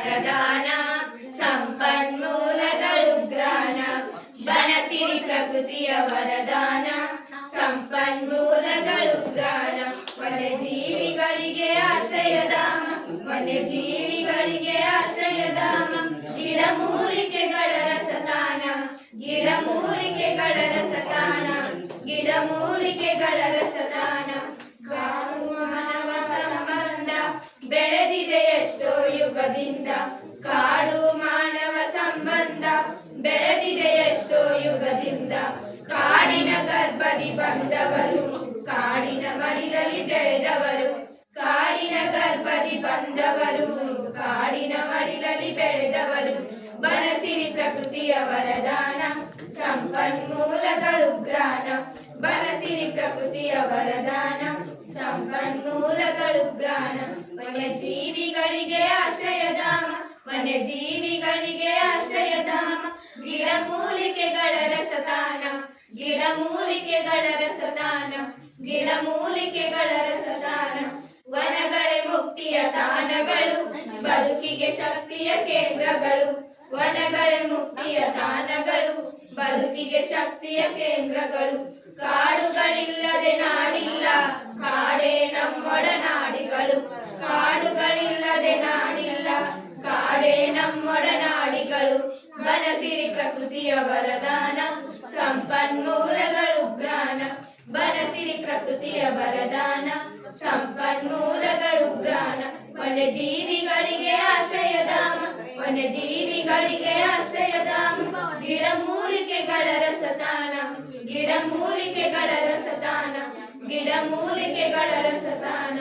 ವರದಾನ ಸಂಪನ್ಮೂಲಗಳು ಜ್ಞಾನ ಬನಸಿರಿ ಪ್ರಕೃತಿಯ ವರದಾನ ಸಂಪನ್ಮೂಲಗಳು ಜ್ಞಾನ ವನ್ಯಜೀವಿಗಳಿಗೆ ಆಶ್ರಯಧಾಮ ವನ್ಯಜೀವಿಗಳಿಗೆ ಆಶ್ರಯಧಾಮ ಗಿಡಮೂಲಿಕೆಗಳ ರಸತಾನ ಗಿಡಮೂಲಿಕೆಗಳ ರಸತಾನ ಗಿಡಮೂಲಿಕೆಗಳ ರಸತಾನ ಮಾನವ ಸಂಬಂಧ ಬೆಳೆದಿದೆ ಎಷ್ಟೋ ಯುಗದಿಂದ ಕಾಡು ಮಾನವ ಸಂಬಂಧ ಬೆಳೆದಿದೆ ಎಷ್ಟೋ ಯುಗದಿಂದ ಕಾಡಿನ ಗರ್ಭದಿ ಬಂದವರು ಕಾಡಿನ ಮಡಿಲಲ್ಲಿ ಬೆಳೆದವರು ಕಾಡಿನ ಗರ್ಭದಿ ಬಂದವರು ಕಾಡಿನ ಮಡಿಲಲ್ಲಿ ಬೆಳೆದವರು ಬನಸಿರಿ ಪ್ರಕೃತಿಯ ವರದಾನ ಸಂಪನ್ಮೂಲಗಳು ಜ್ಞಾನ ಬನಸಿರಿ ಪ್ರಕೃತಿಯ ವರದಾನ ಸಂಪನ್ಮೂಲಗಳು ಜ್ಞಾನ ವನ್ಯಜೀವಿಗಳಿಗೆ ಆಶ್ರಯಧಾಮ ವನ್ಯಜೀವಿಗಳಿಗೆ ಆಶ್ರಯಧಾಮ ಗಿಡಮೂಲಿಕೆಗಳ ರಸತಾನ ಗಿಡಮೂಲಿಕೆಗಳ ರಸತಾನ ಗಿಡಮೂಲಿಕೆಗಳ ರಸತಾನ ವನಗಳೇ ಮುಕ್ತಿಯ ತಾಣಗಳು ಬದುಕಿಗೆ ಶಕ್ತಿಯ ಕೇಂದ್ರಗಳು ವನಗಳೇ ಮುಕ್ತಿಯ ತಾಣಗಳು ಬದುಕಿಗೆ ಶಕ್ತಿಯ ಕೇಂದ್ರಗಳು ಕಾಡುಗಳಿಲ್ಲದೆ ನಾಡಿಲ್ಲ ಕಾಡೇ ನಮ್ಮೊಡನಾಡಿಗಳು ಕಾಡುಗಳಿಲ್ಲದೆ ನಾಡಿಲ್ಲ ಕಾಡೇ ನಮ್ಮೊಡನಾಡಿಗಳು ಬನಸಿರಿ ಪ್ರಕೃತಿಯ ವರದಾನ ಸಂಪನ್ಮೂಲಗಳು ಜ್ಞಾನ ಬನಸಿರಿ ಪ್ರಕೃತಿಯ ವರದಾನ ಸಂಪನ್ಮೂಲಗಳು ಜ್ಞಾನ ವನ್ಯಜೀವಿಗಳಿಗೆ ಆಶ್ರಯಧಾಮ ವನ್ಯಜೀವಿಗಳಿಗೆ ಆಶ್ರಯಧಾಮ ಗಿಡಮೂಲಿಕೆಗಳ ರಸತಾನ ಗಿಡಮೂಲಿಕೆಗಳ ರಸತಾನ ಗಿಡಮೂಲಿಕೆಗಳ ರಸತಾನ